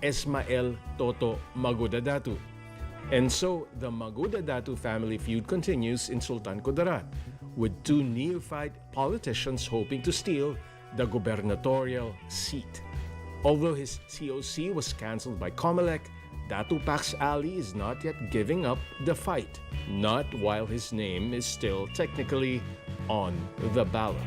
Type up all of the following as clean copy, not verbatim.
Esmael Toto Mangudadatu. And so, the Mangudadatu family feud continues in Sultan Kudarat, with two neophyte politicians hoping to steal the gubernatorial seat. Although his COC was cancelled by COMELEC, Datu Pax Ali is not yet giving up the fight, not while his name is still technically on the ballot.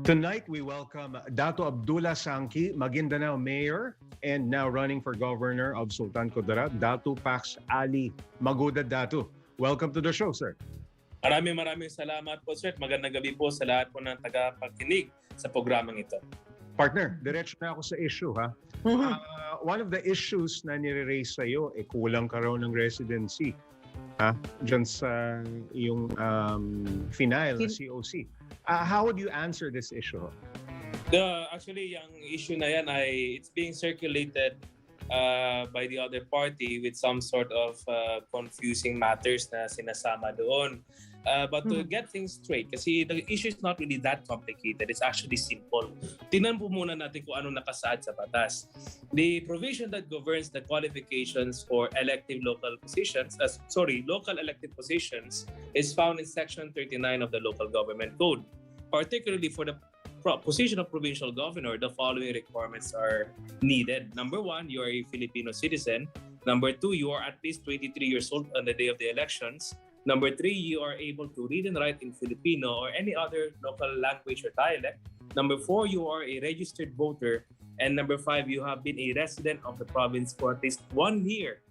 Tonight, we welcome Dato Abdullah Sangki, Maguindanao Mayor, and now running for Governor of Sultan Kudarat, Datu Pax Ali-Mangudadatu. Welcome to the show, sir. Maraming salamat po, sir. Magandang gabi po sa lahat po ng tagapakinig sa programang ito. Partner, diretso na ako sa issue, ha? One of the issues na nire-raise sa'yo, kulang ka raw ng residency. Ha? Diyan sa yung final na COC. How would you answer this issue? Actually, yung issue na yan it's being circulated by the other party with some sort of confusing matters na sinasama doon. But to get things straight, kasi the issue is not really that complicated. It's actually simple. Tingnan po muna natin kung ano nakasaad sa batas. The provision that governs the qualifications for local elected positions is found in Section 39 of the Local Government Code. Particularly for the position of provincial governor, the following requirements are needed. Number one, you are a Filipino citizen. Number two, you are at least 23 years old on the day of the elections. Number three, you are able to read and write in Filipino or any other local language or dialect. Number four, you are a registered voter. And number five, you have been a resident of the province for at least 1 year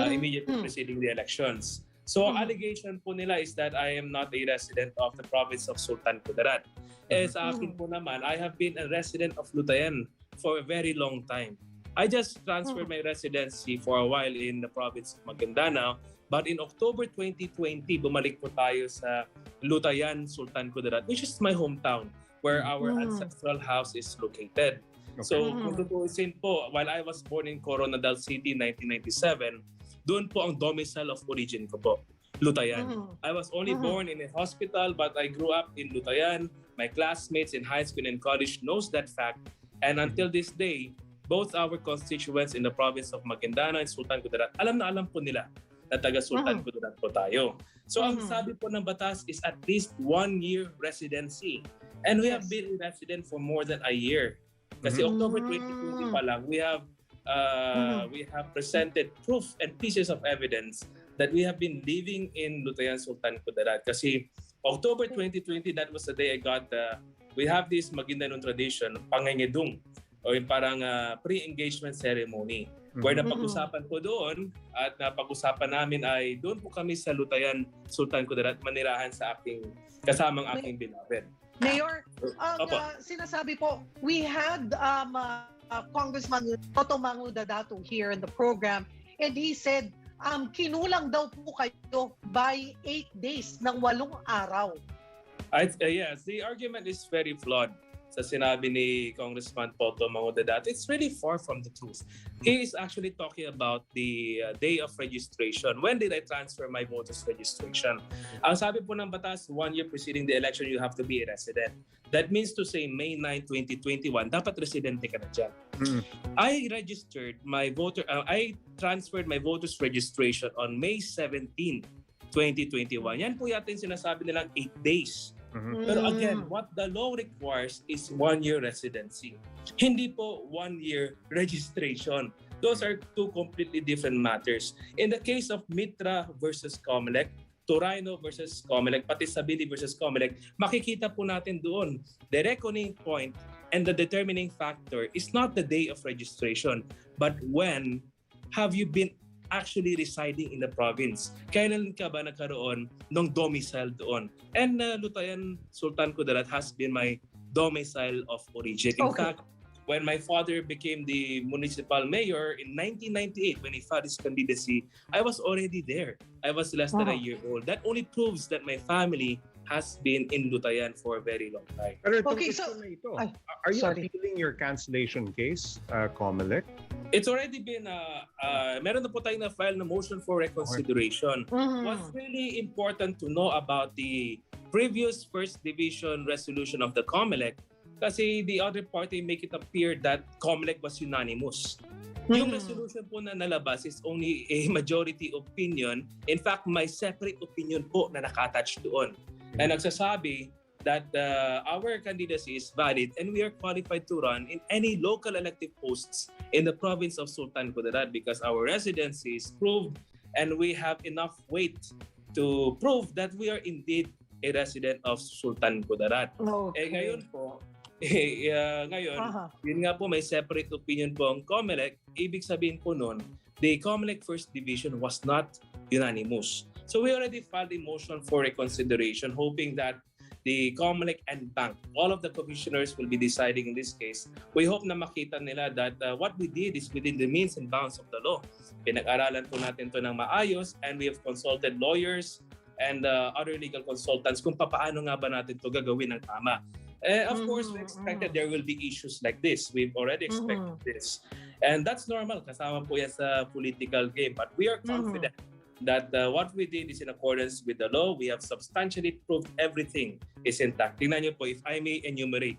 immediately preceding the elections. So allegation po nila is that I am not a resident of the province of Sultan Kudarat. Sa akin po naman, I have been a resident of Lutayan for a very long time. I just transferred my residency for a while in the province of Maguindanao. But in October 2020, bumalik po tayo sa Lutayan, Sultan Kudarat, which is my hometown, where our ancestral house is located. Okay. So kung tutuusin po, while I was born in Coronadal City in 1997, doon po ang domicile of origin ko po, Lutayan. I was only born in a hospital, but I grew up in Lutayan. My classmates in high school and college knows that fact. And until this day, both our constituents in the province of Maguindanao and Sultan Kudarat, alam na alam po nila na taga Sultan Kudarat po tayo. So ang sabi po ng batas is at least 1 year residency. And we have been resident for more than a year. Kasi October 2020 pa lang, we have presented proof and pieces of evidence that we have been living in Lutayan, Sultan Kudarat. Kasi October 2020, that was the day I got we have this Maguindanao tradition, pangengedung, o yung parang pre-engagement ceremony. Where napag-usapan po doon at napag-usapan namin ay doon po kami sa Lutayan, Sultan Kudarat, manirahan sa kasamang aking beloved. Mayor, sinasabi po, we had Congressman Toto Mangudadatu here in the program, and he said, kinulang daw po kayo by 8 days ng 8 araw. Yes, the argument is very flawed. Sa sinabi ni Congressman Toto Mangudadatu, it's really far from the truth. He is actually talking about the day of registration. When did I transfer my voter's registration? Ang sabi po ng batas, 1 year preceding the election, you have to be a resident. That means to say May 9, 2021, dapat residente ka na dyan. I transferred my voter's registration on May 17, 2021. Yan po yata yung sinasabi nilang 8 days. Pero again, what the law requires is 1 year residency. Hindi po 1 year registration. Those are two completely different matters. In the case of Mitra versus COMELEC, Torino versus COMELEC, pati Sabili versus COMELEC, makikita po natin doon. The reckoning point and the determining factor is not the day of registration, but when have you been actually residing in the province. Kailan ka ba nagkaroon ng domicile doon? And Lutayan, Sultan Kudarat has been my domicile of origin. In fact, when my father became the municipal mayor in 1998, when he filed his candidacy, I was already there. I was less than a year old. That only proves that my family has been in Lutayan for a very long time. Okay, so are you appealing your cancellation case, COMELEC? It's already been, meron na po tayong na-file na motion for reconsideration. What's really important to know about the previous First Division resolution of the COMELEC kasi the other party make it appear that COMELEC was unanimous. Yung resolution po na nalabas is only a majority opinion. In fact, may separate opinion po na naka-attach doon. Na nagsasabi that our candidacy is valid and we are qualified to run in any local elective posts in the province of Sultan Kudarat because our residency is proved and we have enough weight to prove that we are indeed a resident of Sultan Kudarat. Okay. Ngayon po, yun nga po may separate opinion po ang COMELEC. Ibig sabihin po nun, the COMELEC First Division was not unanimous. So we already filed a motion for reconsideration hoping that the COMELEC and bank, all of the commissioners will be deciding in this case. We hope na makita nila that what we did is within the means and bounds of the law. Pinag-aralan po natin to ng maayos and we have consulted lawyers and other legal consultants kung paano nga ba natin to gagawin ng tama. Of course, we expected there will be issues like this. We've already expected this. And that's normal. Kasama po yan sa political game. But we are confident that what we did is in accordance with the law. We have substantially proved everything is intact. Tingnan niyo po, if I may enumerate.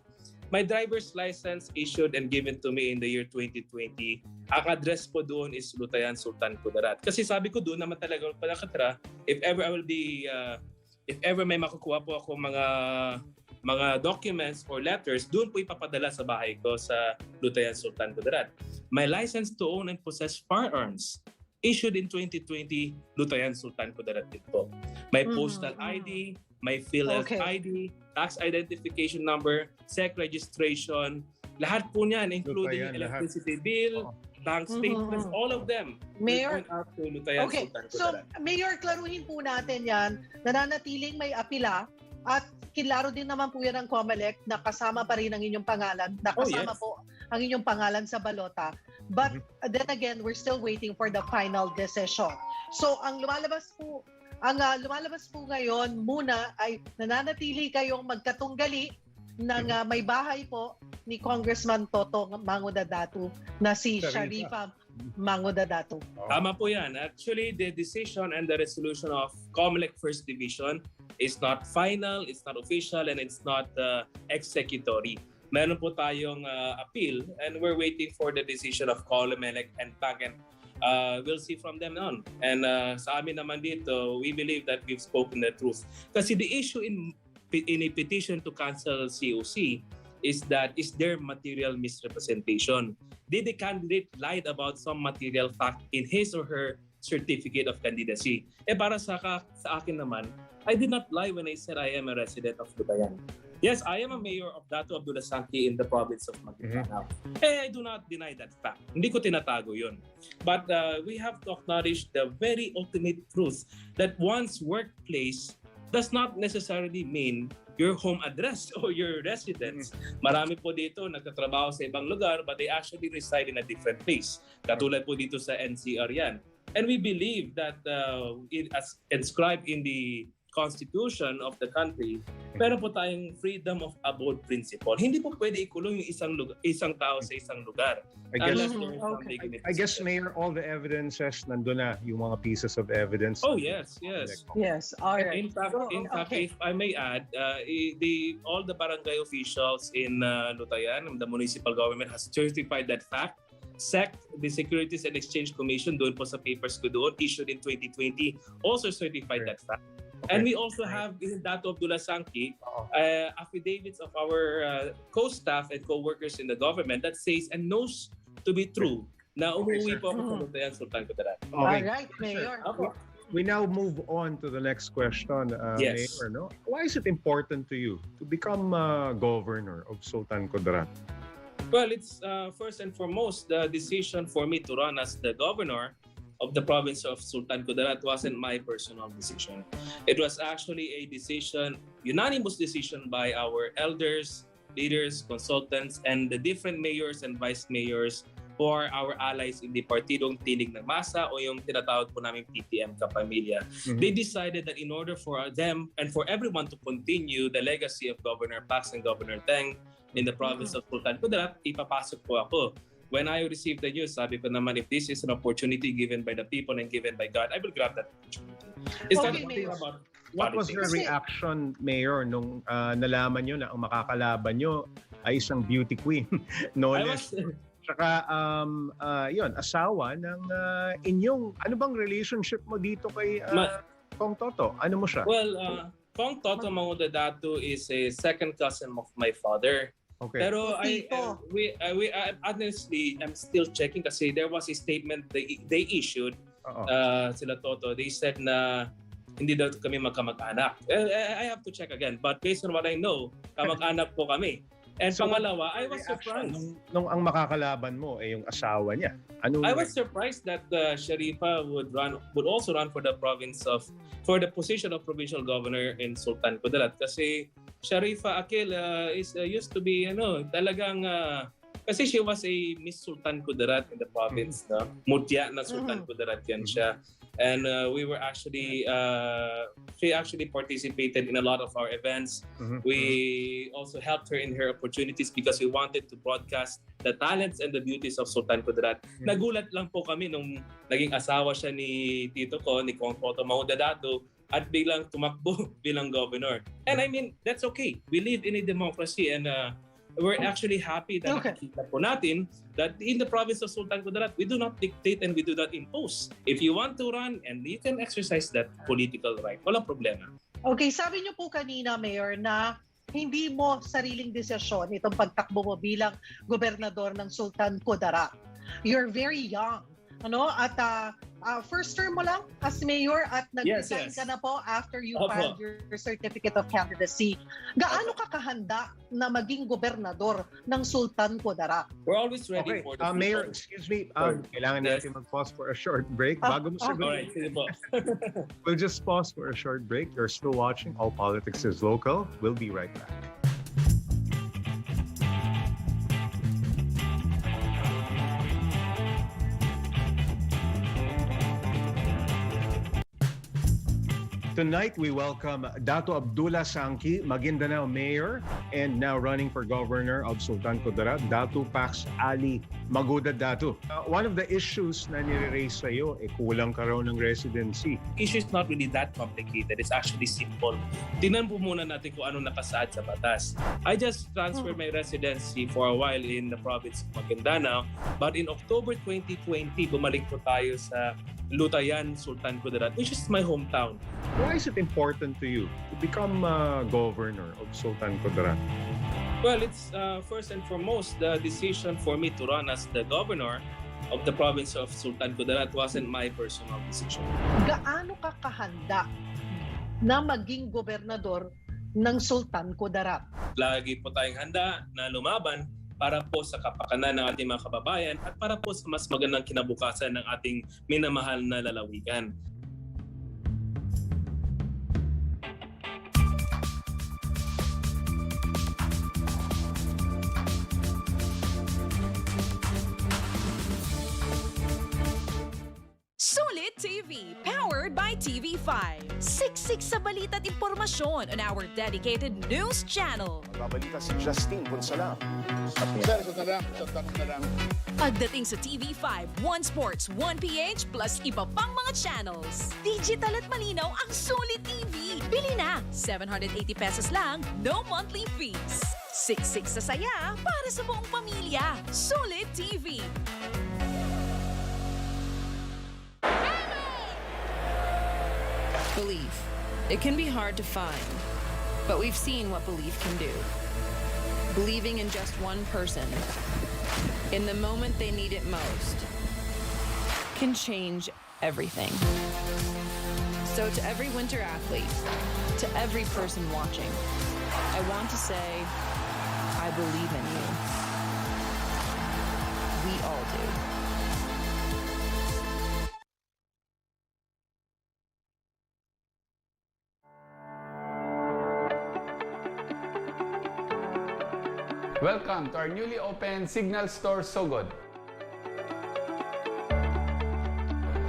My driver's license issued and given to me in the year 2020. Ang address po doon is Lutayan, Sultan Kudarat. Kasi sabi ko doon naman talaga nakatira. If ever I will be, if ever may makukuha po ako mga documents or letters, doon po ipapadala sa bahay ko sa Lutayan, Sultan Kudarat. My license to own and possess firearms issued in 2020, Lutayan, Sultan Kudarat din po. My postal ID, my PhilHealth ID, tax identification number, SEC registration, lahat po niyan, including Lutayan, electricity bill, bank statements, all of them. Mayor, Lutayan, okay, Sultan so Kudarat. Mayor, klaruhin po natin yan, nananatiling may apila at kilaro din naman po yan ng COMELEC na kasama pa rin ang inyong pangalan, na kasama po ang inyong pangalan sa balota. But then again, we're still waiting for the final decision. So ang lumalabas po ngayon muna ay nananatili kayong magkatunggali ng may bahay po ni Congressman Toto Mangudadatu na si Sharifa Akeel-Mangudadatu. Tama po yan. Actually, the decision and the resolution of COMELEC First Division is not final, it's not official, and it's not executory. Meron po tayong appeal and we're waiting for the decision of COMELEC and bank, and we'll see from them on. And sa amin naman dito, we believe that we've spoken the truth. Kasi the issue in a petition to cancel COC is that is there material misrepresentation? Did the candidate lied about some material fact in his or her certificate of candidacy? Para sa akin naman, I did not lie when I said I am a resident of Lutayan. Yes, I am a mayor of Datu Pax in the province of Maguindanao. I do not deny that fact. Hindi ko tinatago yun. But we have to acknowledge the very ultimate truth that one's workplace does not necessarily mean your home address or your residence. Marami po dito nagtatrabaho sa ibang lugar but they actually reside in a different place. Katulad po dito sa NCR yan. And we believe that it as inscribed in the Constitution of the country, pero po tayong freedom of abode principle. Hindi po pwede ikulong yung isang tao sa isang lugar. I guess, Mayor, all the evidences nandun na, yung mga pieces of evidence. Oh, yes, yes. Yes, all right. In fact, if I may add, all the barangay officials in Lutayan, the municipal government has certified that fact. SEC, the Securities and Exchange Commission, doon po sa papers ko doon, issued in 2020, also certified that fact. And we also have in Datu affidavits of our co-staff and co-workers in the government that says and knows to be true na umuwi po ako sa Lutayan, Sultan Kudarat. All right, Mayor. We now move on to the next question, Yes. Mayor. No? Why is it important to you to become governor of Sultan Kudarat? Well, it's first and foremost, the decision for me to run as the governor of the province of Sultan Kudarat wasn't my personal decision. It was actually a decision, unanimous decision by our elders, leaders, consultants, and the different mayors and vice mayors for our allies in the Partidong Tinig ng Masa o yung tinatawag po namin PTM Kapamilya. They decided that in order for them and for everyone to continue the legacy of Governor Pax and Governor Teng in the province of Sultan Kudarat, ipapasok po ako. When I received the news, sabi ko naman, if this is an opportunity given by the people and given by God, I will grab that opportunity. It's not about What was your politics. reaction, Mayor, nung nalaman nyo na ang makakalaban nyo ay isang beauty queen. No I less. was, Tsaka, yun, asawa ng inyong, ano bang relationship mo dito kay Kong Toto? Ano mo siya? well, Kong Toto Mangudadatu is a second cousin of my father. Okay. Pero Tito. honestly, I'm still checking kasi there was a statement they issued, sila Toto. They said na hindi daw kami magkamag-anak. I have to check again. But based on what I know, kamag-anak po kami. And So, pangalawa, I was surprised. Nung ang makakalaban mo ay yung asawa niya. I was surprised that Sharifa would also run for the position of provincial governor in Sultan Kudarat kasi Sharifa Akeel used to be talagang kasi she was a Miss Sultan Kudarat in the province, no? Mutya na Sultan Kudarat yan siya. And she actually participated in a lot of our events. We also helped her in her opportunities because we wanted to broadcast the talents and the beauties of Sultan Kudarat. Nagulat lang po kami nung naging asawa siya ni tito ko, ni Kong Toto Mangudadatu, at biglang tumakbo bilang governor. And I mean, that's okay. We live in a democracy and we're actually happy that nakikita po natin that in the province of Sultan Kudarat, we do not dictate and we do not impose. If you want to run and you can exercise that political right, walang problema. Okay, sabi niyo po kanina, Mayor, na hindi mo sariling desisyon itong pagtakbo mo bilang gobernador ng Sultan Kudarat. You're very young. At first term mo lang as mayor at nag-resign ka na po after you filed your certificate of candidacy. Gaano ka kahanda na maging gobernador ng Sultan Kudarat? We're always ready for the Mayor, excuse me, kailangan natin mag-pause for a short break. Bago mo sagutin. We'll just pause for a short break. You're still watching All Politics is Local. We'll be right back. Tonight, we welcome Datu Abdullah Sangki, Maguindanao Mayor, and now running for Governor of Sultan Kudarat, Datu Pax Ali Mangudadatu. One of the issues na nire-raise sa'yo, kulang ka raw ng residency. Issue is not really that complicated. It's actually simple. Tingnan po muna natin kung ano nakasaad sa batas. I just transferred my residency for a while in the province of Maguindanao, but in October 2020, bumalik po tayo sa Lutayan, Sultan Kudarat, which is my hometown. Why is it important to you to become governor of Sultan Kudarat? Well, it's first and foremost, the decision for me to run as the governor of the province of Sultan Kudarat wasn't my personal decision. Gaano ka kahanda na maging gobernador ng Sultan Kudarat? Lagi po tayong handa na lumaban para po sa kapakanan ng ating mga kababayan at para po sa mas magandang kinabukasan ng ating minamahal na lalawigan. Sulit TV, powered by TV5. Siksik sa balita at impormasyon on our dedicated news channel. Babalita si Justin Ponsalam. Sir, ito na lang. Isang tanong na lang. Pagdating sa TV5, One Sports, One PH, plus iba pang mga channels. Digital at malinaw ang Sulit TV. Bili na! 780 pesos lang, no monthly fees. Siksik sa saya para sa buong pamilya. Sulit TV. Belief. It can be hard to find, but we've seen what belief can do. Believing in just one person, in the moment they need it most, can change everything. So to every winter athlete, to every person watching, I want to say, I believe in you. We all do. Welcome to our newly opened Cignal store, Sogod.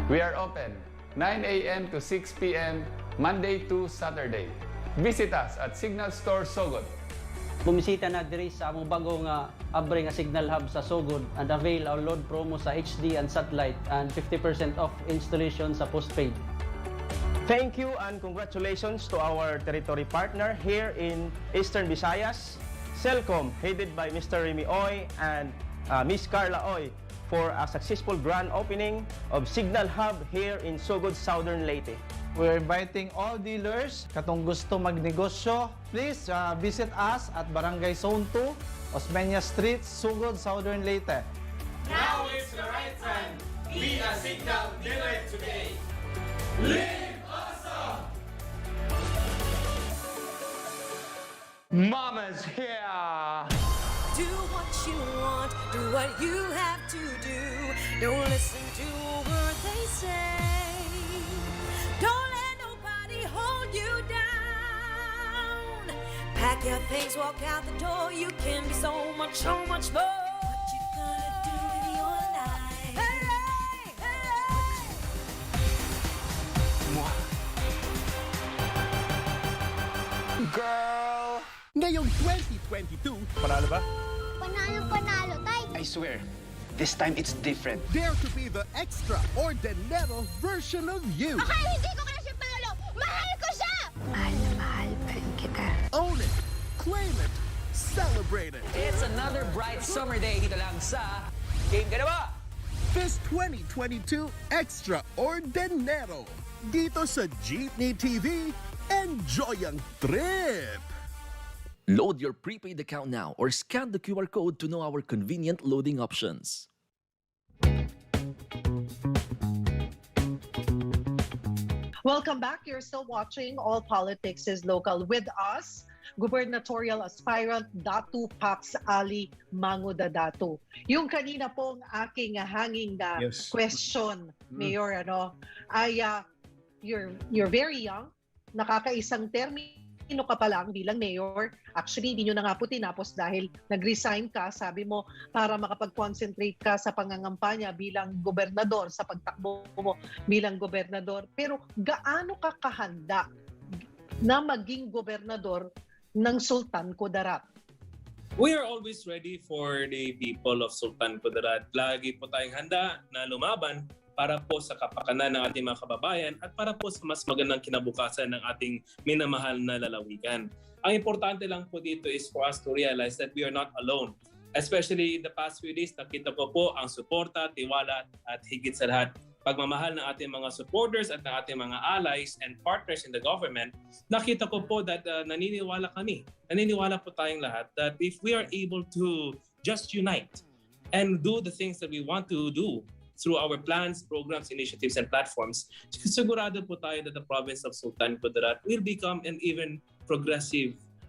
We are open 9 a.m. to 6 p.m. Monday to Saturday. Visit us at Cignal Store, Sogod. Bumisita na diri sa among bagong abre nga Cignal Hub sa Sogod and avail our load promo sa HD and satellite and 50% off installation sa postpaid. Thank you and congratulations to our territory partner here in Eastern Visayas, Celcom, headed by Mr. Remy Oy and Miss Carla Oy, for a successful grand opening of Cignal Hub here in Sogod, Southern Leyte. We're inviting all dealers katong gusto magnegosyo. Please visit us at Barangay Zone 2, Osmeña Street, Sogod, Southern Leyte. Now is the right time. Be a Cignal dealer today. Live awesome! Mama's here! Do what you want, do what you have to do. Don't listen to a word they say. Don't let nobody hold you down. Pack your things, walk out the door. You can be so much more. What you gonna do with your life? Hey, hey. Girl! Ngayong 2022, Panalo ba? Panalo, tay. I swear, this time it's different. dare to be the extraordinary version of you. Akala hindi ko kaya si Paolo. Mahal ko siya! Mahal na mahal pa rin kita. Own it, claim it, celebrate it. It's another bright summer day dito lang sa Game Ka Na Ba? This 2022 Extraordinero. Dito sa Jeepney TV, enjoy ang trip! Load your prepaid account now or scan the QR code to know our convenient loading options. Welcome back. You're still watching All Politics is Local with us, gubernatorial aspirant Datu Pax Akeel-Mangudadatu. Yung kanina pong aking hanging na question, Mayor, ay you're very young, nakakaisang termino ka pa lang bilang mayor. Actually, hindi nyo na nga po tinapos dahil nag-resign ka, sabi mo, para makapag-concentrate ka sa pangangampanya bilang gobernador, sa pagtakbo mo bilang gobernador. Pero gaano ka kahanda na maging gobernador ng Sultan Kudarat? We are always ready for the people of Sultan Kudarat. Lagi po tayong handa na lumaban para po sa kapakanan ng ating mga kababayan at para po sa mas magandang kinabukasan ng ating minamahal na lalawigan. Ang importante lang po dito is for us to realize that we are not alone. Especially in the past few days, nakita ko po ang suporta, tiwala at higit sa lahat, pagmamahal ng ating mga supporters at ng ating mga allies and partners in the government. Nakita ko po that naniniwala po tayong lahat that if we are able to just unite and do the things that we want to do through our plans, programs, initiatives, and platforms, sigurado po tayo that the province of Sultan Kudarat will become an even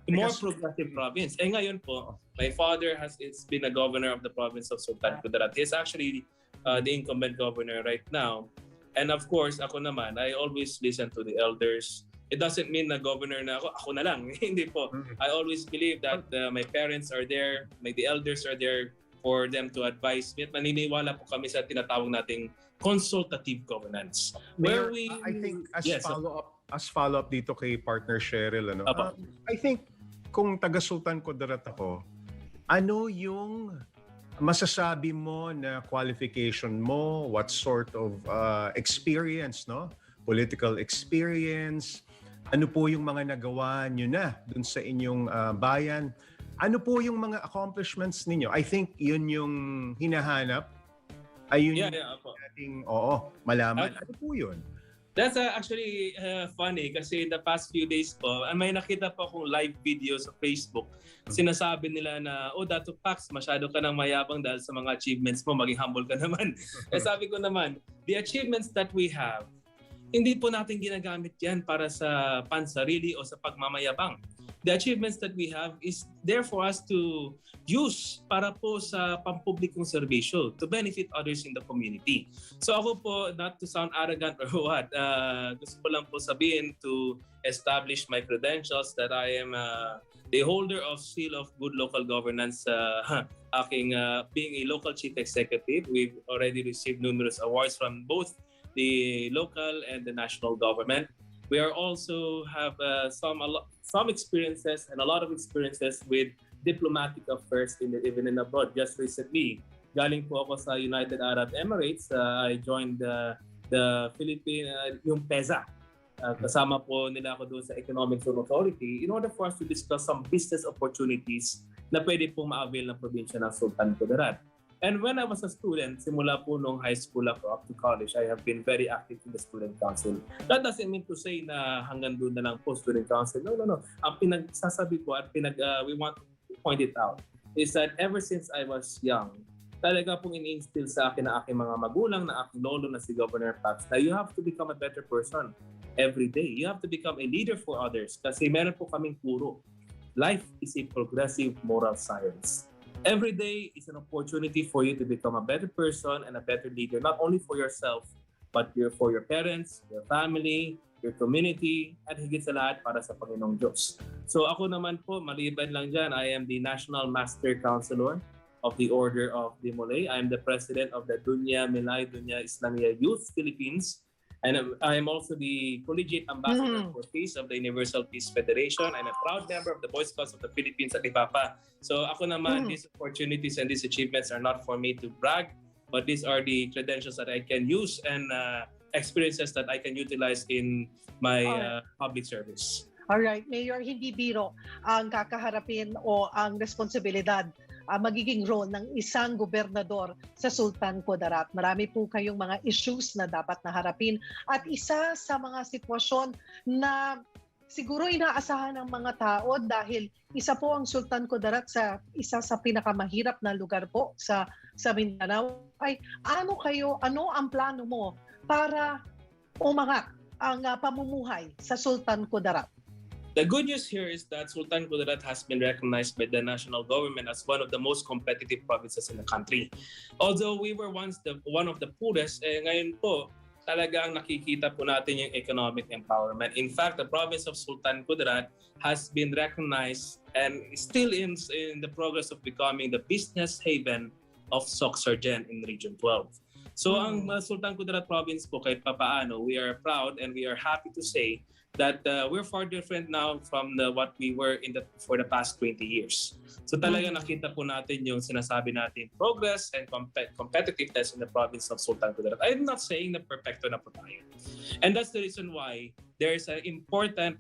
more progressive province. Eh ngayon po, my father has been a governor of the province of Sultan Kudarat. He's actually the incumbent governor right now. And of course, ako naman, I always listen to the elders. It doesn't mean na governor na ako na lang. Hindi po. I always believe that my parents are there, the elders are there for them to advise me. At maniniwala po kami sa tinatawag nating consultative governance. Mayor, I think as follow-up dito kay partner Cheryl, I think kung taga Sultan Kudarat ako, ano yung masasabi mo na qualification mo, what sort of experience, political experience, ano po yung mga nagawa nyo na dun sa inyong bayan? Ano po yung mga accomplishments ninyo? I think yun yung hinahanap. Ayun yung nating malaman. Ano po yun? That's actually funny kasi in the past few days po, may nakita po akong live video sa Facebook. Sinasabi nila na, Datu Pax, masyado ka nang mayabang dahil sa mga achievements mo, maging humble ka naman. Sabi ko naman, the achievements that we have, hindi po natin ginagamit yan para sa pansarili o sa pagmamayabang. The achievements that we have is there for us to use para po sa pampublikong serbisyo to benefit others in the community. So ako po, not to sound arrogant or what, gusto ko lang po sabihin to establish my credentials that I am the holder of Seal of Good Local Governance, being a local chief executive. We've already received numerous awards from both the local and the national government. We are also have some experiences and a lot of experiences with diplomatic affairs even in abroad. Just recently, galing po ako sa United Arab Emirates. I joined the Philippine, yung PEZA. Kasama po nila ako doon sa Economic Zone Authority in order for us to discuss some business opportunities na pwede pong ma-avail ng probinsya ng Sultan Kudarat. And when I was a student, simula po nung high school ako up to college, I have been very active in the student council. That doesn't mean to say na hanggang doon na lang po student council. No. Ang pinagsasabi ko at we want to point it out is that ever since I was young, talaga pong ini-instill sa akin ng aking mga magulang, na aking lolo na si Governor Pax, na you have to become a better person every day. You have to become a leader for others kasi meron po kaming puro. Life is a progressive moral science. Every day is an opportunity for you to become a better person and a better leader, not only for yourself, but for your parents, your family, your community, at higit sa lahat para sa Panginoong Diyos. So ako naman po, maliban lang dyan, I am the National Master Counselor of the Order of Dimolay. I am the President of the Dunya Milay Dunya Islamia Youth Philippines. And I am also the Collegiate Ambassador for Peace of the Universal Peace Federation. I'm a proud member of the Boy Scouts of the Philippines at Ipapa. So ako naman, these opportunities and these achievements are not for me to brag, but these are the credentials that I can use and experiences that I can utilize in my public service. Alright, Mayor, hindi biro ang kakaharapin o ang responsibilidad, magiging role ng isang gobernador sa Sultan Kudarat. Marami po kayong mga issues na dapat naharapin at isa sa mga sitwasyon na siguro inaasahan ng mga tao dahil isa po ang Sultan Kudarat sa isa sa pinakamahirap na lugar po sa Mindanao ay ano ang plano mo para umangat ang pamumuhay sa Sultan Kudarat? The good news here is that Sultan Kudarat has been recognized by the national government as one of the most competitive provinces in the country. Although we were once one of the poorest, ngayon po talagang nakikita po natin yung economic empowerment. In fact, the province of Sultan Kudarat has been recognized and still in the progress of becoming the business haven of Soxargen in Region 12. So ang Sultan Kudarat province po kahit papaano, we are proud and we are happy to say that we're far different now from what we were for the past 20 years. So talaga nakita po natin yung sinasabi natin progress and competitiveness in the province of Sultan Kudarat. I'm not saying na perfecto na po tayo. And that's the reason why there's an important,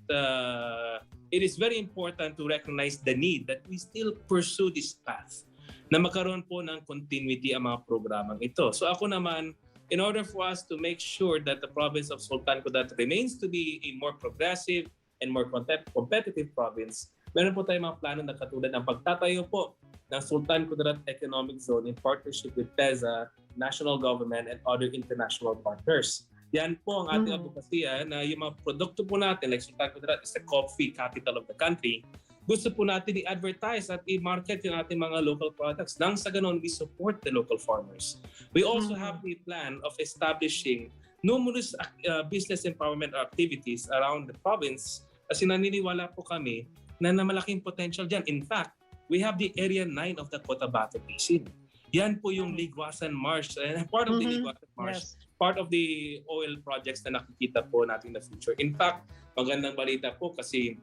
it is very important to recognize the need that we still pursue this path na magkaroon po ng continuity ang mga programang ito. So ako naman, in order for us to make sure that the province of Sultan Kudarat remains to be a more progressive and more competitive province, meron po tayong mga plano na katulad ng pagtatayo po ng Sultan Kudarat Economic Zone in partnership with PEZA, national government, and other international partners. Yan po ang ating advokasya na yung mga produkto po natin, like Sultan Kudarat is the coffee capital of the country, gusto po natin i-advertise at i-market yung ating mga local products. Nang sa ganon, we support the local farmers. We also have the plan of establishing numerous business empowerment activities around the province kasi naniniwala po kami na malaking potential dyan. In fact, we have the Area 9 of the Cotabato Basin. Yan po yung Ligwasan Marsh, part of the Ligwasan Marsh, part of the oil projects na nakikita po natin in the future. In fact, magandang balita po kasi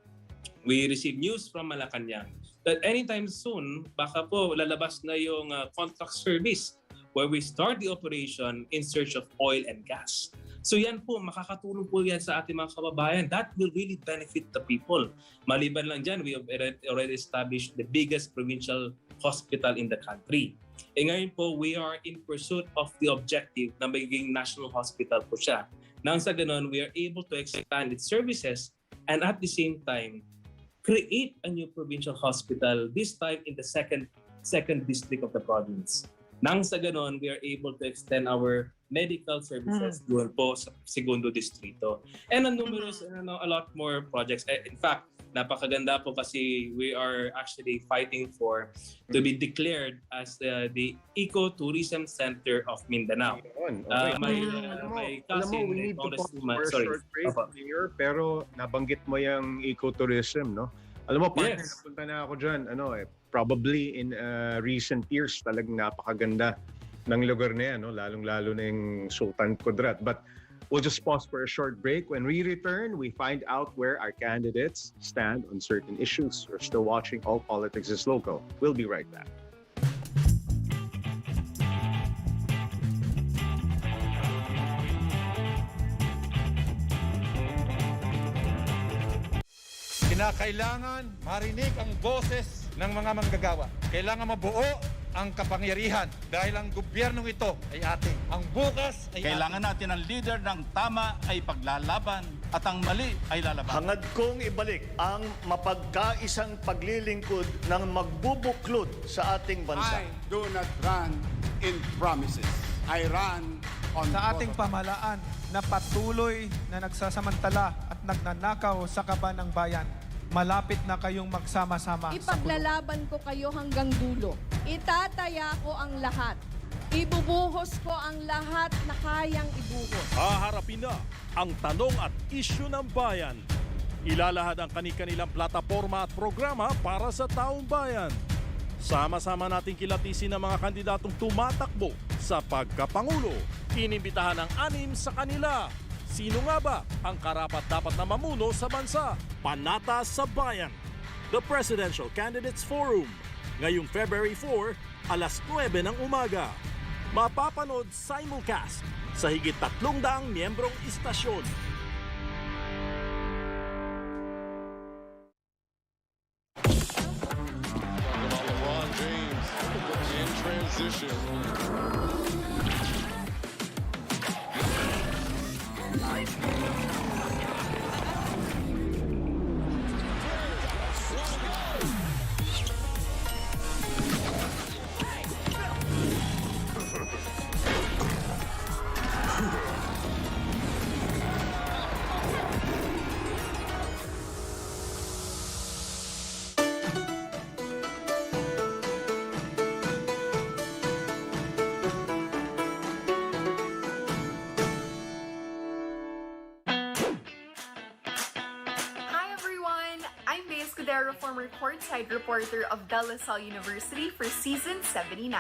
we received news from Malacanang that anytime soon, baka po lalabas na yung contract service where we start the operation in search of oil and gas. So yan po, makakatulong po yan sa ating mga kababayan. That will really benefit the people. Maliban lang dyan, we have already established the biggest provincial hospital in the country. Ngayon po, we are in pursuit of the objective na magiging national hospital po siya. Nang sa ganon, we are able to expand its services and at the same time, create a new provincial hospital, this time in the second district of the province. Nang sa ganon, we are able to extend our medical services doon po sa segundo distrito. And numerous, a lot more projects. In fact, napakaganda po kasi we are actually fighting to be declared as the Ecotourism Center of Mindanao. May cousin, we need to pause for a short break, Mayor, pero nabanggit mo yung ecotourism, no? Alam mo, partner, napunta na ako dyan, probably in recent years, talagang napakaganda ng lugar na yan, no? Lalong-lalo na yung Sultan Kudarat. But we'll just pause for a short break. When we return, we find out where our candidates stand on certain issues. We're still watching All Politics is Local. We'll be right back. Kinakailangan marinig ang boses ng mga manggagawa. Kailangan mabuo ang kapangyarihan dahil ang gobyernong ito ay atin. Ang bukas ay kailangan natin ang leader ng tama ay paglalaban at ang mali ay lalaban. Hangad kong ibalik ang mapagkaisang paglilingkod ng magbubuklod sa ating bansa. I do not run in promises. I run on sa ating pamahalaan na patuloy na nagsasamantala at nagnanakaw sa kaban ng bayan. Malapit na kayong magsama-sama. Ipaglalaban ko kayo hanggang dulo. Itataya ko ang lahat. Ibubuhos ko ang lahat na kayang ibuhos. Haharapin na ang tanong at isyu ng bayan. Ilalahad ang kani-kanilang plataporma at programa para sa taong bayan. Sama-sama nating kilatisin ang mga kandidatong tumatakbo sa pagkapangulo. Inimbitahan ang 6 sa kanila. Sino nga ba ang karapat-dapat na mamuno sa bansa? Panata sa Bayan, The Presidential Candidates Forum. Ngayong February 4, alas 9 ng umaga. Mapapanood simulcast sa higit 300 miyembrong istasyon. LeBron James in transition. Former courtside reporter of De La Salle University for season 79.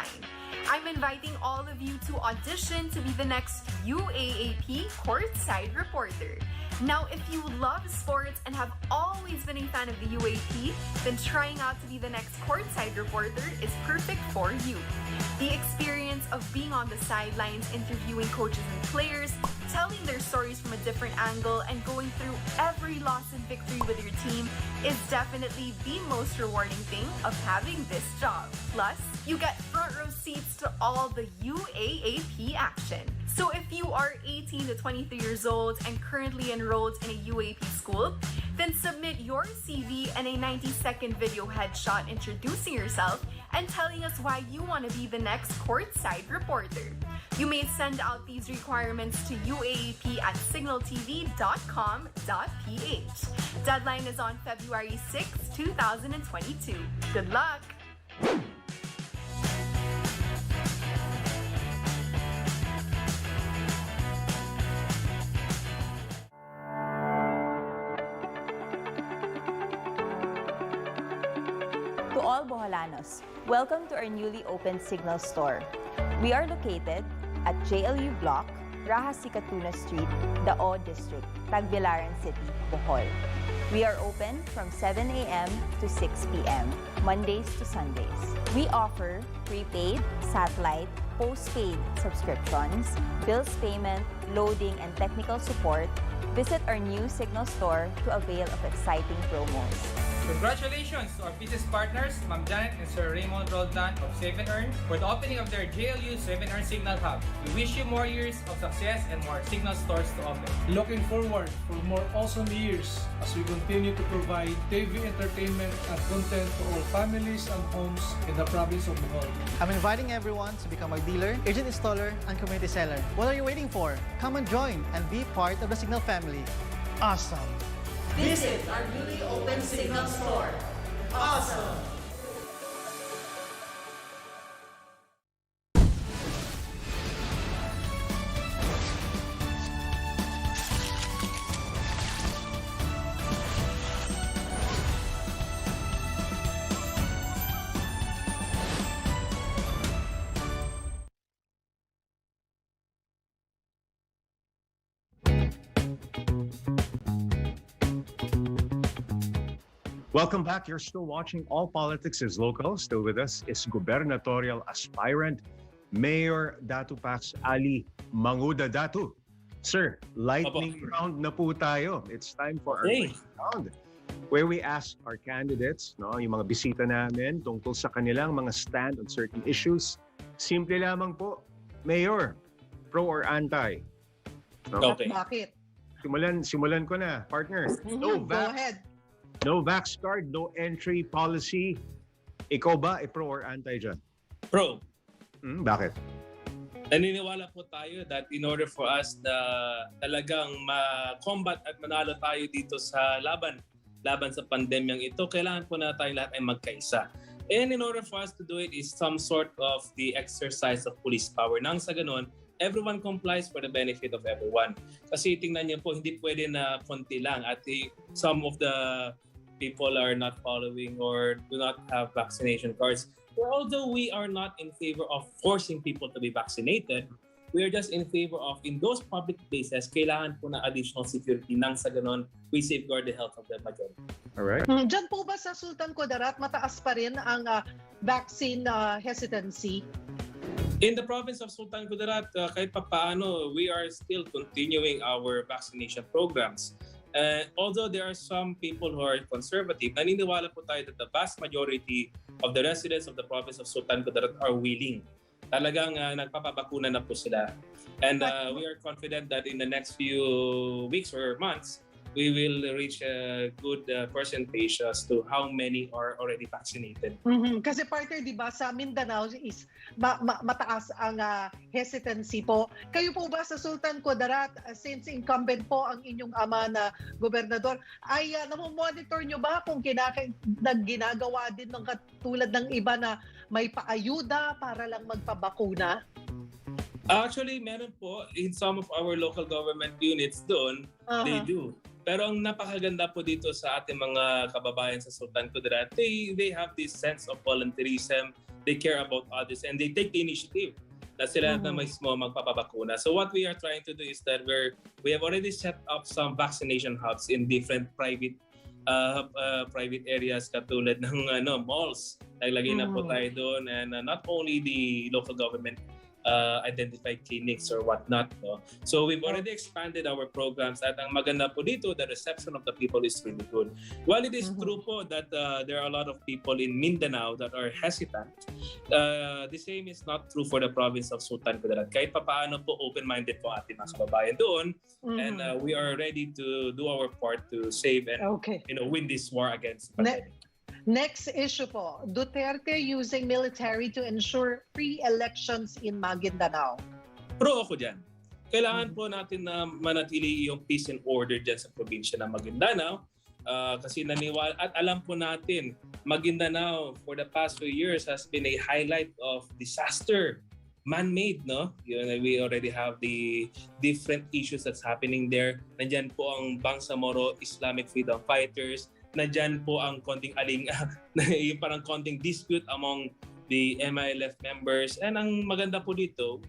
I'm inviting all of you to audition to be the next UAAP courtside reporter. Now, if you love sports and have always been a fan of the UAP, then trying out to be the next courtside reporter is perfect for you. The experience of being on the sidelines, interviewing coaches and players, telling their stories from a different angle, and going through every loss and victory with your team is definitely the most rewarding thing of having this job. Plus, you get front row seats to all the UAAP action. So if you are 18 to 23 years old and currently enrolled in a UAP school, then submit your CV and a 90-second video headshot introducing yourself and telling us why you want to be the next courtside reporter. You may send out these requirements to uaap@signaltv.com.ph. Deadline is on February 6, 2022. Good luck! To all Boholanos, welcome to our newly opened Cignal store. We are located at JLU Block, Raha Sikatuna Street, Dao District, Tagbilaran City, Bohol. We are open from 7 a.m. to 6 p.m., Mondays to Sundays. We offer prepaid, satellite, postpaid subscriptions, bills payment, loading, and technical support. Visit our new Cignal store to avail of exciting promos. Congratulations to our business partners, Ma'am Janet and Sir Raymond Roldan of 7earn for the opening of their JLU 7earn Cignal Hub. We wish you more years of success and more Cignal stores to open. Looking forward for more awesome years as we continue to provide TV entertainment and content to all families and homes in the province of Bohol. I'm inviting everyone to become a dealer, agent installer, and community seller. What are you waiting for? Come and join and be part of the Cignal family. Awesome! Visit our newly opened Cignal store. Awesome! Welcome back. You're still watching All Politics is Local. Still with us is gubernatorial aspirant Mayor Datu Pax Akeel-Mangudadatu. Sir, lightning round na po tayo. It's time for our lightning round. where we ask our candidates, no, yung mga bisita namin tungkol sa kanilang mga stand on certain issues. Simple lamang po, Mayor, pro or anti? No? Okay. Bakit? Simulan ko na, partner. Go ahead. No vax card, no entry policy. Ikaw ba, pro or anti dyan? Pro. Bakit? Naniniwala po tayo that in order for us na talagang ma-combat at manalo tayo dito sa laban sa pandemyang ito, kailangan po na tayo lahat ay magkaisa. And in order for us to do it is some sort of the exercise of police power. Nang sa ganun, everyone complies for the benefit of everyone. Kasi tingnan niyo po, hindi pwede na konti lang at some of the people are not following or do not have vaccination cards. Although we are not in favor of forcing people to be vaccinated, we are just in favor of, in those public places, kailangan po na additional security nang sa ganon, we safeguard the health of the majority. Alright. Diyan po ba sa Sultan Kudarat, mataas pa rin ang vaccine hesitancy? In the province of Sultan Kudarat, kahit pa paano, we are still continuing our vaccination programs. Although there are some people who are conservative, naniniwala po tayo that the vast majority of the residents of the province of Sultan Kudarat are willing. Talagang nagpapabakuna na po sila. And we are confident that in the next few weeks or months, we will reach a good percentage as to how many are already vaccinated. Kasi partner, di ba, sa Mindanao is mataas ang hesitancy po. Kayo po ba sa Sultan Kudarat, since incumbent po ang inyong ama na gobernador, ay namomonitor nyo ba kung ginagawa din ng katulad ng iba na may paayuda para lang magpabakuna? Actually, meron po in some of our local government units doon, they do. Pero ang napakaganda po dito sa ating mga kababayan sa Sultan Kudarat, they have this sense of volunteerism, they care about others, and they take the initiative na sila na mismo magpapabakuna. So what we are trying to do is that we have already set up some vaccination hubs in different private areas katulad ng malls. Naglagay na po tayo doon, and not only the local government identified clinics or whatnot. No? So we've already expanded our programs at ang maganda po dito, the reception of the people is really good. While it is true po that there are a lot of people in Mindanao that are hesitant, the same is not true for the province of Sultan Kudarat. Kahit pa paano po, open-minded po ating mga kababayan doon, and we are ready to do our part to save and win this war against the pandemic. Next issue po, Duterte using military to ensure free elections in Maguindanao. Pro ako dyan. Kailangan po natin na manatili yung peace and order dyan sa probinsya ng Maguindanao. Kasi naniwala at alam po natin, Maguindanao for the past few years has been a highlight of disaster. Man-made, no? We already have the different issues that's happening there. Nandyan po ang Bangsamoro Islamic Freedom Fighters. Nandyan po ang konting yung parang konting dispute among the MILF members. And ang maganda po dito,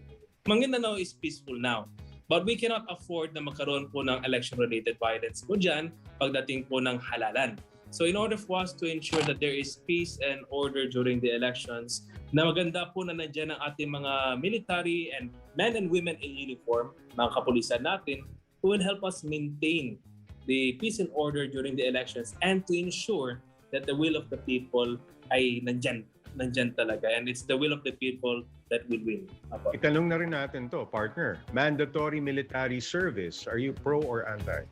Maguindanao is peaceful now. But we cannot afford na magkaroon po ng election-related violence po dyan pagdating po ng halalan. So in order for us to ensure that there is peace and order during the elections, na maganda po na nandyan ang ating mga military and men and women in uniform, mga kapulisan natin, who will help us maintain the peace and order during the elections and to ensure that the will of the people ay nandyan talaga. And it's the will of the people that will win. Itanong na rin natin to, partner. Mandatory military service. Are you pro or anti?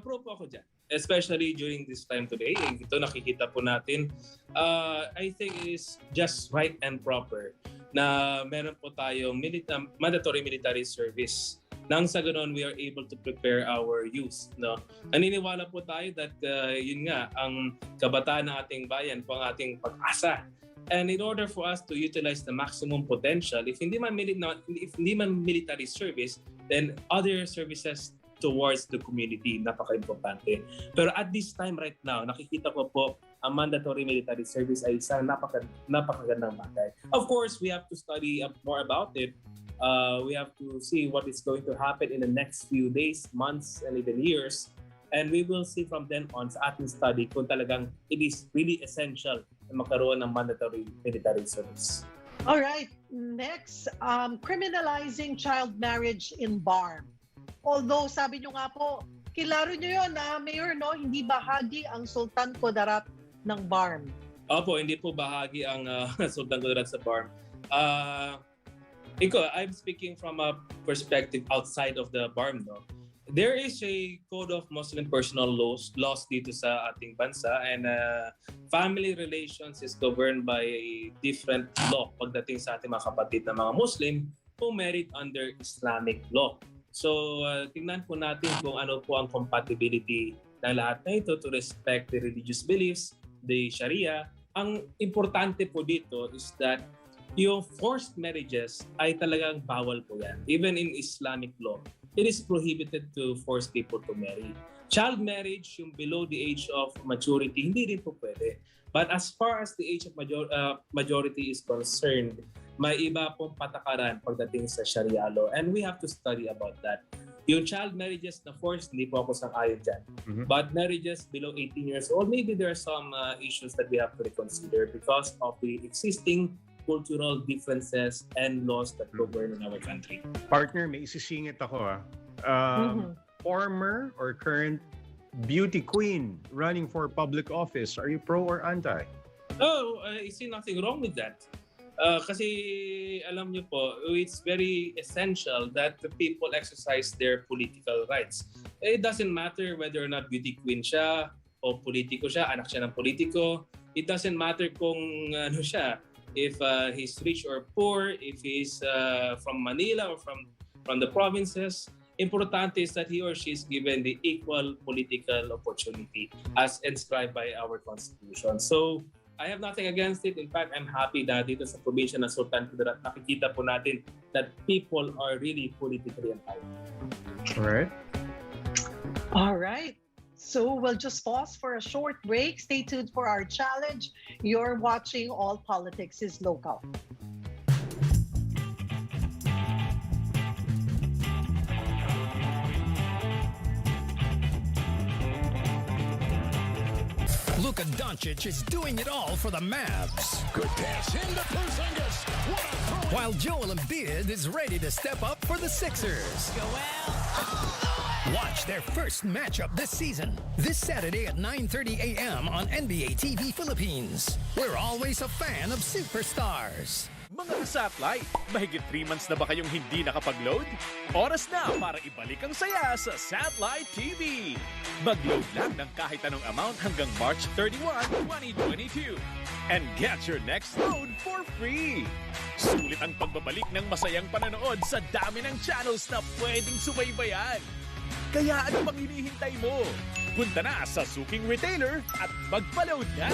Pro po ako dyan. Especially during this time today. Ito nakikita po natin. I think it is just right and proper na meron po tayong mandatory military service. Nang sa ganon, we are able to prepare our youth. No? Naniniwala po tayo that yun nga, ang kabataan ng ating bayan po ang ating pag-asa. And in order for us to utilize the maximum potential, if hindi man military service, then other services towards the community, napaka-importante. Pero at this time right now, nakikita ko po ang mandatory military service ay isang napakagandang bagay. Of course, we have to study more about it. We have to see what is going to happen in the next few days, months, and even years. And we will see from then on sa ating study kung talagang it is really essential na magkaroon ng mandatory military service. All right. Next, criminalizing child marriage in BARM. Although sabi nyo nga po, Kilaro nyo yun, Mayor, no? Hindi bahagi ang Sultan Kudarat ng BARM. Opo, hindi po bahagi ang Sultan Kudarat sa BARM. I'm speaking from a perspective outside of the BARM, no? There is a code of Muslim personal laws dito sa ating bansa, and family relations is governed by a different law pagdating sa ating mga kapatid na mga Muslim who married under Islamic law. So, tingnan po natin kung ano po ang compatibility ng lahat na ito to respect the religious beliefs, the Sharia. Ang importante po dito is that yung forced marriages ay talagang bawal po yan. Even in Islamic law, it is prohibited to force people to marry. Child marriage, yung below the age of majority, hindi rin po pwede. But as far as the age of majority is concerned, may iba pong patakaran pagdating sa Sharia law. And we have to study about that. Yung child marriages na forced, hindi po ako sang-ayon dyan. But marriages below 18 years old, maybe there are some issues that we have to reconsider because of the existing cultural differences and laws that govern in our country. Partner, may isisingit ako. Former or current beauty queen running for public office, are you pro or anti? I see nothing wrong with that. Kasi alam niyo po, it's very essential that the people exercise their political rights. It doesn't matter whether or not beauty queen siya o politiko siya, anak siya ng politiko. It doesn't matter kung ano siya, if he's rich or poor, if he's from Manila or from the provinces. Importante is that he or she is given the equal political opportunity as inscribed by our Constitution. So, I have nothing against it. In fact, I'm happy na dito sa probinsya ng Sultan Kudarat, nakikita po natin that people are really politically empowered. All right. So we'll just pause for a short break. Stay tuned for our challenge. You're watching All Politics is Local. Luka Doncic is doing it all for the Mavs. Good pass into Porzingis. While Joel Embiid is ready to step up for the Sixers. Watch their first matchup this season, this Saturday at 9:30 a.m. on NBA TV Philippines. We're always a fan of superstars. Mga satellite, mahigit 3 months na ba kayong hindi nakapag-load? Oras na para ibalik ang saya sa Satellite TV. Mag-load lang ng kahit anong amount hanggang March 31, 2022. And get your next load for free. Sulit ang pagbabalik ng masayang panonood sa dami ng channels na pwedeng subaybayan. Kaya ano pang hinihintay mo? Punta na sa suking retailer at magpa-load na!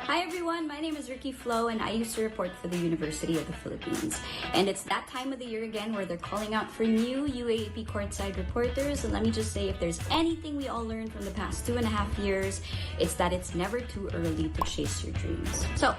Hi everyone, my name is Ricky Flo and I used to report for the University of the Philippines. And it's that time of the year again where they're calling out for new UAAP courtside reporters. And let me just say, if there's anything we all learned from the past 2.5 years, it's that it's never too early to chase your dreams. So,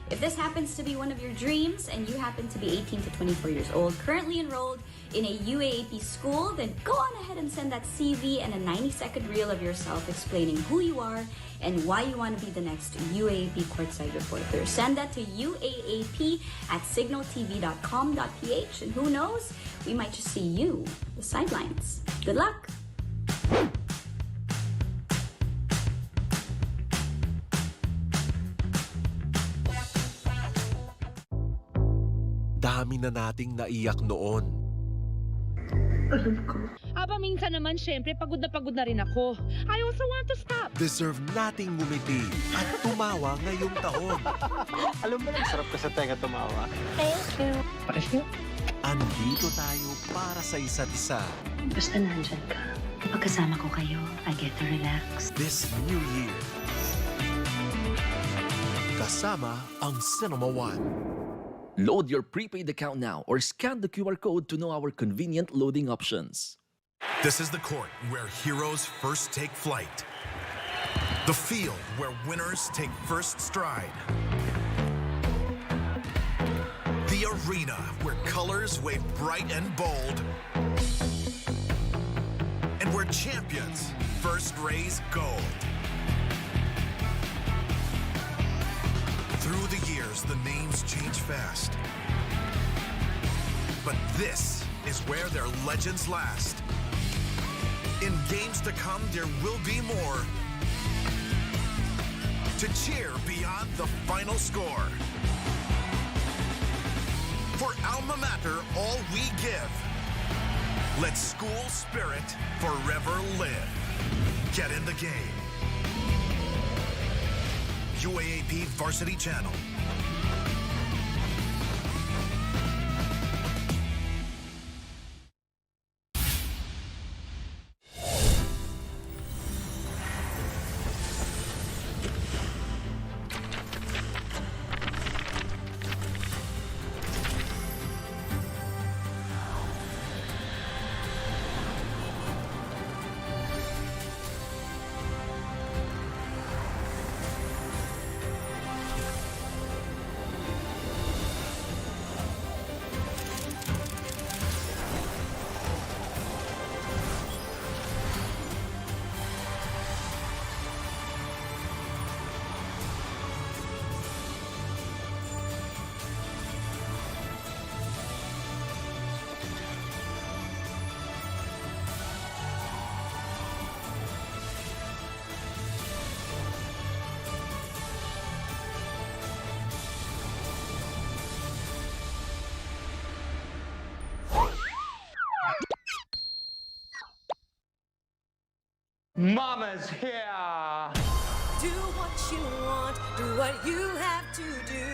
if this happens to be one of your dreams and you happen to be 18 to 24 years old, currently enrolled in a UAAP school, then go on ahead and send that CV and a 90-second reel of yourself explaining who you are and why you want to be the next UAAP courtside reporter. Send that to uaap@signaltv.com.ph, and who knows, we might just see you the sidelines. Good luck! Dami na nating naiyak noon. Alam ko. Aba, minsan naman, syempre, pagod na rin ako. I also want to stop. Deserve nating ngumiti at tumawa ngayong taon. Alam mo lang, sarap ka sa tenga tumawa. Thank you. Andito tayo para sa isa't isa. Basta nandyan ka. Kapag kasama ko kayo, I get to relax. This new year, kasama ang Cinema One. Load your prepaid account now or scan the QR code to know our convenient loading options. This is the court where heroes first take flight. The field where winners take first stride. The arena where colors wave bright and bold. And where champions first raise gold. Through the years, the names change fast. But this is where their legends last. In games to come, there will be more to cheer beyond the final score. For Alma Mater, all we give. Let school spirit forever live. Get in the game. UAAP Varsity Channel. Mama's here! Do what you want, do what you have to do.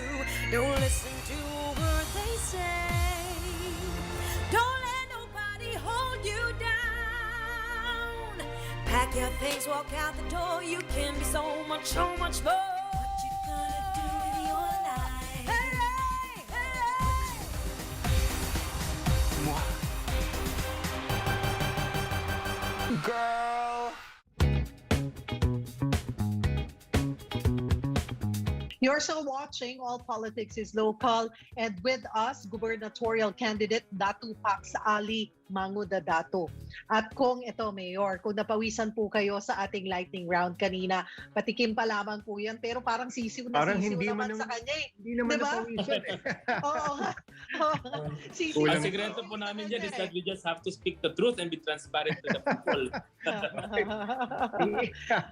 Don't listen to a word they say. Don't let nobody hold you down. Pack your things, walk out the door. You can be so much more. What you gonna do with your life? Hey, hey. Girl! You're still watching All Politics is Local, and with us, gubernatorial candidate Datu Pax Akeel-Mangudadatu. At kung ito, Mayor, kung napawisan po kayo sa ating lightning round kanina, patikim pa lamang po yan, pero parang sisiw na parang sisiw hindi naman man sa kanya eh. Hindi naman diba? napawisan eh. Oo nga. Sisiw. Ang sekreto po namin dyan is that we just have to speak the truth and be transparent to the people.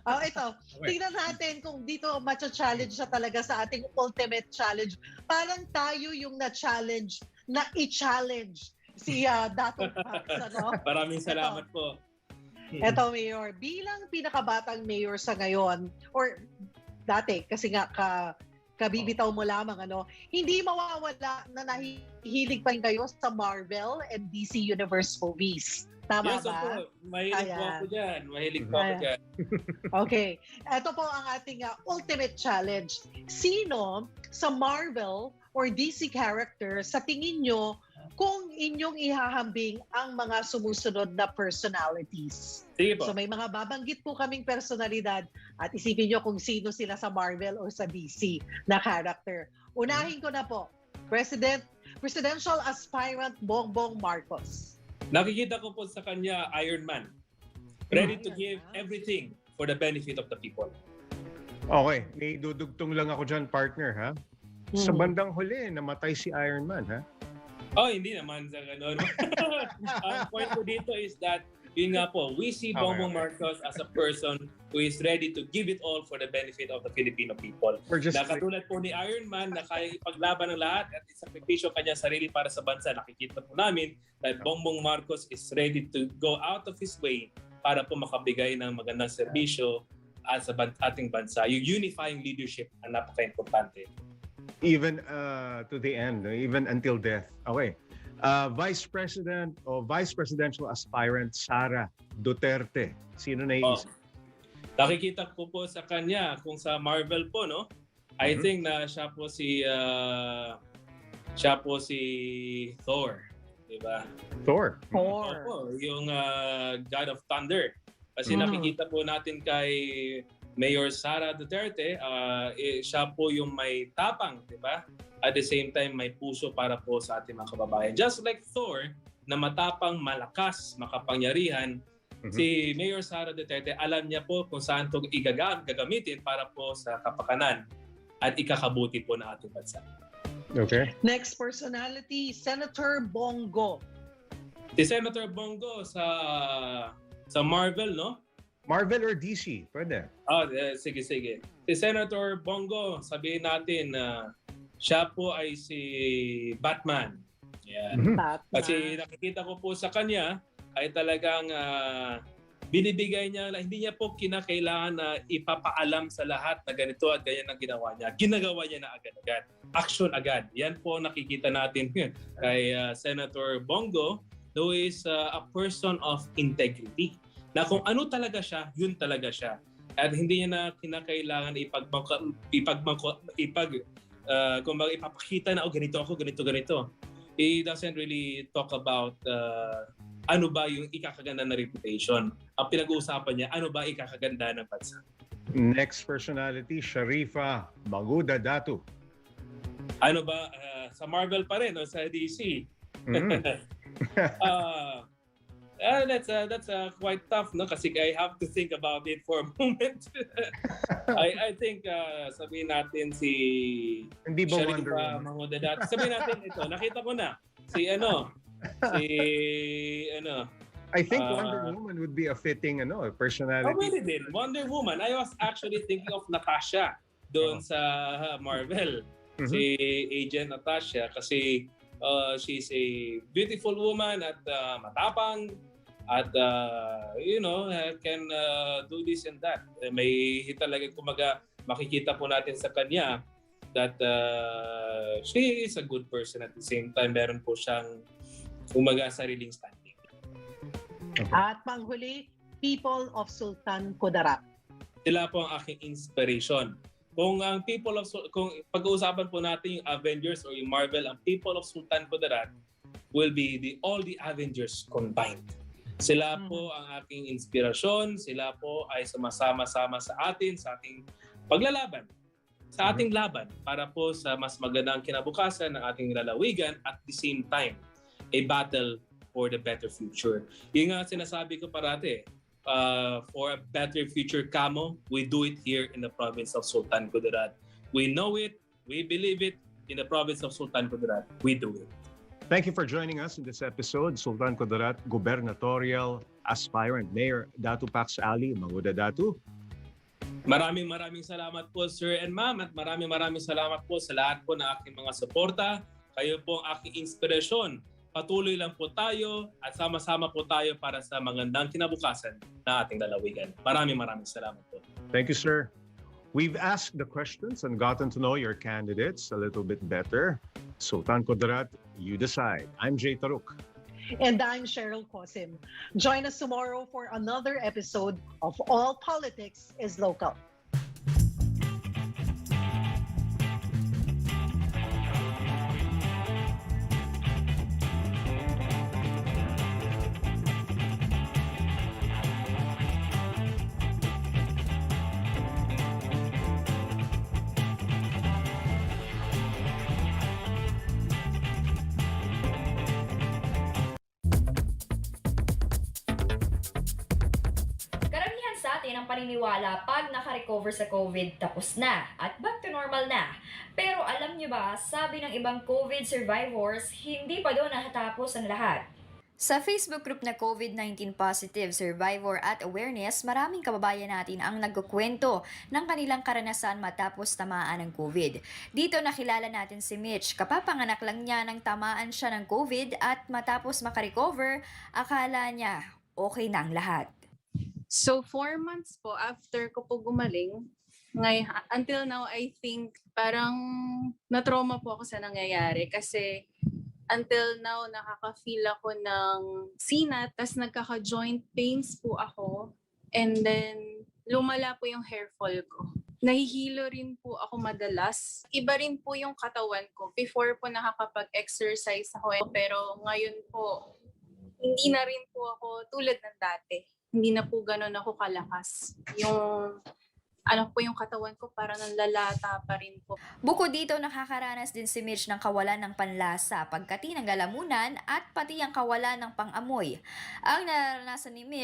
Ito, tingnan natin kung dito matcha-challenge siya talaga sa ating ultimate challenge. Parang tayo yung na-challenge, na i-challenge si Datu Pax. Ano? Maraming salamat po. Ito, Mayor, bilang pinakabatang mayor sa ngayon, or dati, kasi nga kabibitaw mo lamang, hindi mawawala na nahihilig pa rin kayo sa Marvel and DC Universe movies. Tama yes, ba? Opo. Mahilig po ako dyan. Mahilig po ako dyan. Okay. Ito po ang ating ultimate challenge. Sino sa Marvel or DC character sa tingin nyo kung inyong ihahambing ang mga sumusunod na personalities? Sige po. So may mga babanggit po kaming personalidad at isipin nyo kung sino sila sa Marvel or sa DC na character. Unahin ko na po. Presidential aspirant Bongbong Marcos. Nakikita ko po sa kanya Iron Man. Ready to give everything for the benefit of the people. Okay, may dudugtong lang ako dyan, partner, ha? Sa bandang huli, namatay si Iron Man, ha? Oh, hindi naman sa ganun. Ang point ko dito is that, yun nga po, we see Bongbong Marcos as a person who is ready to give it all for the benefit of the Filipino people. Na katulad po ni Iron Man na kaya ipaglaban ng lahat at isakripisyo kanya sarili para sa bansa. Nakikita po namin that Bongbong Marcos is ready to go out of his way para po makabigay ng magandang serbisyo sa ating bansa. Yung unifying leadership ang napaka-importante. Even to the end, even until death. Okay. Vice President o Vice Presidential Aspirant Sara Duterte. Sino naiisip? Nakikita ko po sa kanya kung sa Marvel po, no? I think na siya po si Thor, 'di ba? Thor. Opo, yung God of Thunder. Kasi nakikita po natin kay Mayor Sara Duterte, siya po yung may tapang, 'di ba? At the same time, may puso para po sa ating mga kababayan. Just like Thor, na matapang, malakas, makapangyarihan, si Mayor Sara Duterte, alam niya po kung saan ito gagamitin para po sa kapakanan at ikakabuti po ng ating bansa. Okay. Next personality, Senator Bongo. Si Senator Bongo sa Marvel, no? Marvel or DC? Pwede. Sige. Si Senator Bongo, sabihin natin na siya po ay si Batman. Yan. Batman. Kasi nakikita ko po sa kanya ay talagang binibigay niya, hindi niya po kinakailangan na ipapaalam sa lahat na ganito at ganyan ang ginawa niya. Ginagawa niya na agad-agad. Action agad. Yan po nakikita natin kay Senator Bongo, who is a person of integrity. Na kung ano talaga siya, yun talaga siya. At hindi niya na kinakailangan ipapakita na ganito ako, ganito. He doesn't really talk about ano ba yung ikakaganda na reputation. Ang pinag-uusapan niya, ano ba ikakaganda ng bansa. Next personality, Sharifa Akeel-Mangudadatu. Ano ba, sa Marvel pa rin o sa DC? That's quite tough, no? Kasi I have to think about it for a moment. I think sabihin natin si Sharifa Akeel-Mangudadatu. Sabihin natin ito, nakita ko na. I think Wonder Woman would be a fitting personality. Pwede din. Wonder Woman. I was actually thinking of Natasha doon sa Marvel. Si Agent Natasha kasi she's a beautiful woman at matapang at can do this and that. May talaga kumaga makikita po natin sa kanya that she is a good person at the same time. Meron po siyang sariling standing. At panghuli, people of Sultan Kudarat. Sila po ang aking inspiration. Kung ang kung pag-uusapan po natin yung Avengers or yung Marvel, ang people of Sultan Kudarat will be all the Avengers combined. Sila po ang aking inspirasyon. Sila po ay sumasama-sama sa ating paglalaban. Sa ating laban para po sa mas magandang kinabukasan ng ating lalawigan at the same time, a battle for the better future. Yung nga sinasabi ko parati, for a better future, Kamo, we do it here in the province of Sultan Kudarat. We know it, we believe it, in the province of Sultan Kudarat, we do it. Thank you for joining us in this episode. Sultan Kudarat gubernatorial aspirant Mayor Datu Pax Akeel-Mangudadatu. Maraming salamat po, Sir and Ma'am, at maraming salamat po sa lahat po ng aking mga suporta. Kayo po ang aking inspirasyon. Patuloy lang po tayo at sama-sama po tayo para sa magandang kinabukasan ng ating lalawigan. Maraming salamat po. Thank you, sir. We've asked the questions and gotten to know your candidates a little bit better. Sultan Kudarat, you decide. I'm Taruc. And I'm Cheryl Cosim. Join us tomorrow for another episode of All Politics is Local. Ang paniniwala pag naka-recover sa COVID tapos na at back to normal na. Pero alam nyo ba, sabi ng ibang COVID survivors, hindi pa doon natapos ang lahat. Sa Facebook group na COVID-19 Positive Survivor at Awareness, maraming kababayan natin ang nagkukwento ng kanilang karanasan matapos tamaan ng COVID. Dito nakilala natin si Mitch. Kapapanganak lang niya nang tamaan siya ng COVID at matapos makarecover, akala niya okay na ang lahat. So 4 months po after ko po gumaling, until now I think parang na-trauma po ako sa nangyayari kasi until now nakaka-feel ako ng sinat, tas nagkaka-joint pains po ako and then lumala po yung hair fall ko. Nahihilo rin po ako madalas. Iba rin po yung katawan ko. Before po nakakapag-exercise ako pero ngayon po hindi na rin po ako tulad ng dati. Hindi na po gano'n ako kalakas. Yung katawan ko parang nanlalata pa rin po. Bukod dito, nakakaranas din si Mitch ng kawalan ng panlasa, pagkati ng lalamunan at pati ang kawalan ng pang-amoy. Ang naranasan ni Mitch